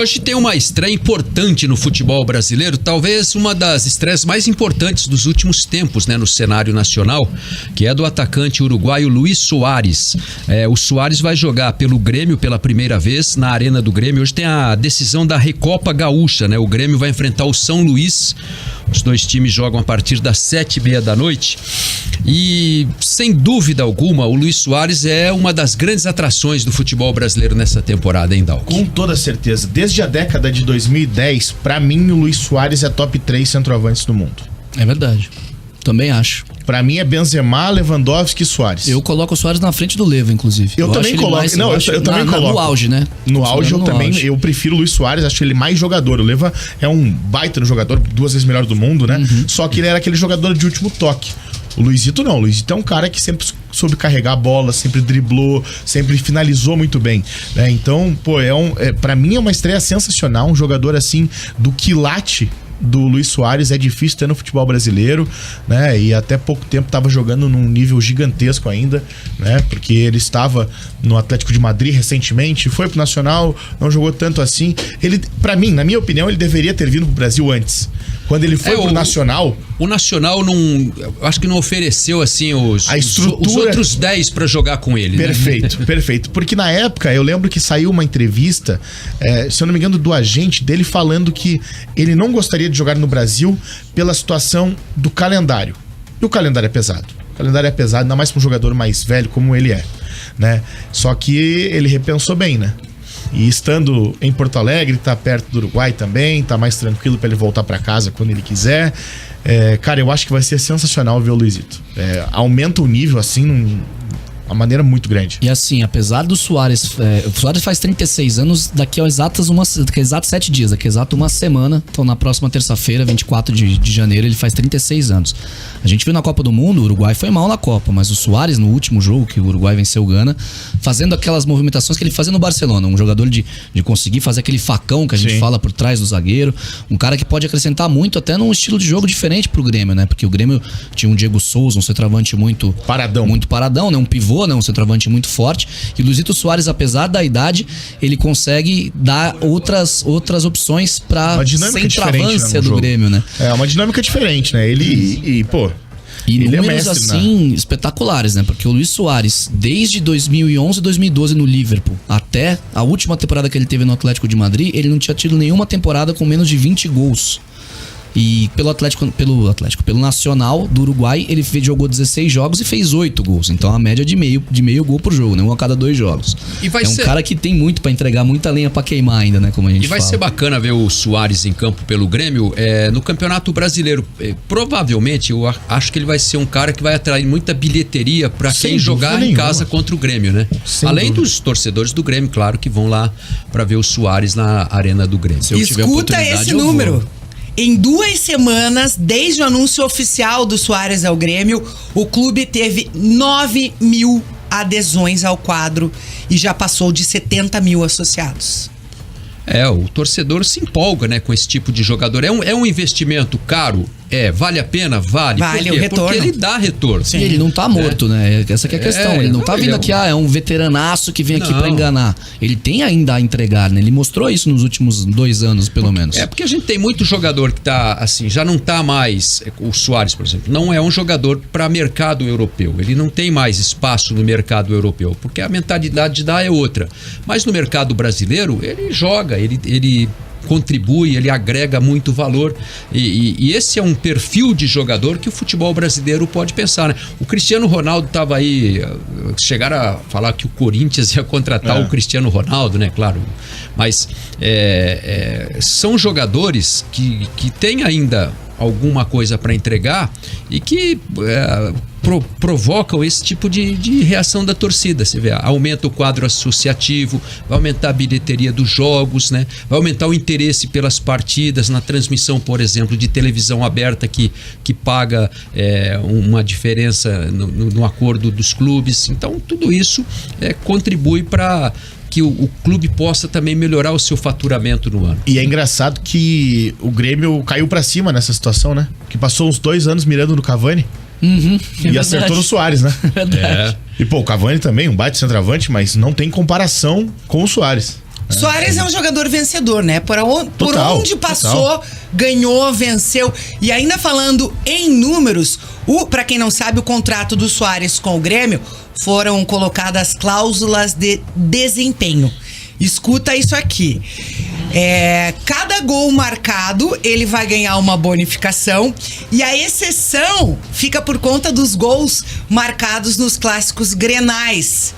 Hoje tem uma estreia importante no futebol brasileiro, talvez uma das estreias mais importantes dos últimos tempos, né, no cenário nacional, que é do atacante uruguaio Luis Soares. O Soares vai jogar pelo Grêmio pela primeira vez na Arena do Grêmio. Hoje tem a decisão da Recopa Gaúcha, né? O Grêmio vai enfrentar o São Luís. Os dois times jogam a partir das 7h30 da noite. E, sem dúvida alguma, o Luis Soares é uma das grandes atrações do futebol brasileiro nessa temporada, hein, Dalk? Com toda certeza. Desde a década de 2010, pra mim, o Luis Soares é top 3 centroavantes do mundo. É verdade. Também acho. Pra mim é Benzema, Lewandowski e Soares. Eu coloco o Soares na frente do Leva, inclusive. Eu também coloco. Eu também coloco. No auge, né? No auge eu prefiro o Luis Soares, acho ele mais jogador. O Leva é um baita no jogador, 2 vezes melhor do mundo, né? Só que ele era aquele jogador de último toque. O Luizito não. O Luizito é um cara que sempre soube carregar a bola, sempre driblou, sempre finalizou muito bem, né? Então, pra mim é uma estreia sensacional. Um jogador assim do quilate do Luis Soares é difícil ter no futebol brasileiro, né? E até pouco tempo estava jogando num nível gigantesco ainda, né? Porque ele estava no Atlético de Madrid recentemente, foi pro Nacional, não jogou tanto assim. Ele, para mim, na minha opinião, ele deveria ter vindo pro Brasil antes. Quando ele foi pro Nacional... O Nacional não... Acho que não ofereceu, assim, os outros 10 pra jogar com ele. Perfeito, né? Perfeito. Porque na época, eu lembro que saiu uma entrevista, se eu não me engano, do agente dele falando que ele não gostaria de jogar no Brasil pela situação do calendário. E o calendário é pesado. O calendário é pesado, ainda mais pra um jogador mais velho como ele é, né? Só que ele repensou bem, né? E estando em Porto Alegre, tá perto do Uruguai também, tá mais tranquilo pra ele voltar pra casa quando ele quiser. Cara, eu acho que vai ser sensacional ver o Luizito. Aumenta o nível, assim, uma maneira muito grande. E assim, apesar do Soares... o Soares faz 36 anos daqui a exatos 7 dias, daqui a exato uma semana. Então na próxima terça-feira, 24 de janeiro, ele faz 36 anos. A gente viu na Copa do Mundo, o Uruguai foi mal na Copa, mas o Soares, no último jogo que o Uruguai venceu o Gana, fazendo aquelas movimentações que ele fazia no Barcelona, um jogador de conseguir fazer aquele facão que a gente fala por trás do zagueiro, um cara que pode acrescentar muito até num estilo de jogo diferente pro Grêmio, né? Porque o Grêmio tinha um Diego Souza, um centroavante muito paradão, né? Um pivô, né? Um centroavante muito forte. E o Luizito Soares, apesar da idade, ele consegue dar outras opções pra centroavância do Grêmio, né? É uma dinâmica diferente, né? E números assim espetaculares, né? Porque o Luis Soares, desde 2011, 2012 no Liverpool, até a última temporada que ele teve no Atlético de Madrid, ele não tinha tido nenhuma temporada com menos de 20 gols. E pelo Nacional do Uruguai, ele jogou 16 jogos e fez 8 gols. Então a média de meio gol por jogo, né? Um a cada 2 jogos. Cara que tem muito pra entregar, muita lenha pra queimar ainda, né? Como a gente fala. E vai ser bacana ver o Soares em campo pelo Grêmio no Campeonato Brasileiro. Provavelmente, eu acho que ele vai ser um cara que vai atrair muita bilheteria pra quem jogar em casa contra o Grêmio, né? Além dos torcedores do Grêmio, claro, que vão lá pra ver o Soares na Arena do Grêmio. Se eu tiver oportunidade, esse número. Em 2 semanas, desde o anúncio oficial do Soares ao Grêmio, o clube teve 9 mil adesões ao quadro e já passou de 70 mil associados. O torcedor se empolga, né, com esse tipo de jogador. É um investimento caro? Vale a pena? Vale. Vale o retorno. Porque ele dá retorno. Sim. E ele não tá morto, né? Essa que é a questão. Ele não tá vindo aqui, é um veteranaço que vem aqui pra enganar. Ele tem ainda a entregar, né? Ele mostrou isso nos últimos 2 anos, pelo menos. Porque a gente tem muito jogador que tá, assim, já não tá mais... O Soares, por exemplo, não é um jogador para mercado europeu. Ele não tem mais espaço no mercado europeu, porque a mentalidade da é outra. Mas no mercado brasileiro, ele joga, ele contribui, ele agrega muito valor e esse é um perfil de jogador que o futebol brasileiro pode pensar, né? O Cristiano Ronaldo estava aí, chegaram a falar que o Corinthians ia contratar o Cristiano Ronaldo, né? Claro, mas são jogadores que têm ainda alguma coisa para entregar e que provocam esse tipo de reação da torcida. Você vê, aumenta o quadro associativo, vai aumentar a bilheteria dos jogos, né? Vai aumentar o interesse pelas partidas na transmissão, por exemplo, de televisão aberta que paga uma diferença no acordo dos clubes. Então tudo isso contribui para que o clube possa também melhorar o seu faturamento no ano. E é engraçado que o Grêmio caiu pra cima nessa situação, né? Que passou uns 2 anos mirando no Cavani. E acertou no Soares, né? Verdade. E o Cavani também, um baita centroavante, mas não tem comparação com o Soares. Soares é um jogador vencedor, né? Por onde passou, total. ganhou, venceu. E ainda falando em números, pra quem não sabe, o contrato do Soares com o Grêmio foram colocadas cláusulas de desempenho. Escuta isso aqui. Cada gol marcado, ele vai ganhar uma bonificação. E a exceção fica por conta dos gols marcados nos clássicos grenais.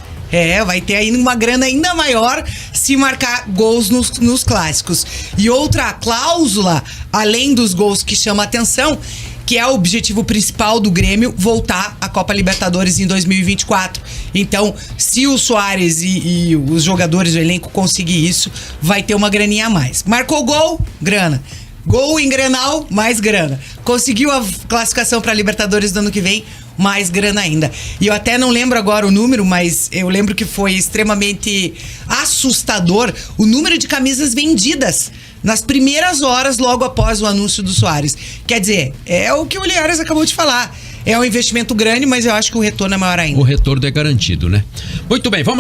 Vai ter aí uma grana ainda maior se marcar gols nos clássicos. E outra cláusula, além dos gols que chama atenção, que é o objetivo principal do Grêmio, voltar à Copa Libertadores em 2024. Então, se o Soares e os jogadores do elenco conseguir isso, vai ter uma graninha a mais. Marcou gol, grana. Gol em Grenal, mais grana. Conseguiu a classificação para Libertadores do ano que vem, mais grana ainda. E eu até não lembro agora o número, mas eu lembro que foi extremamente assustador o número de camisas vendidas nas primeiras horas logo após o anúncio do Soares. Quer dizer, é o que o Linhares acabou de falar. É um investimento grande, mas eu acho que o retorno é maior ainda. O retorno é garantido, né? Muito bem, vamos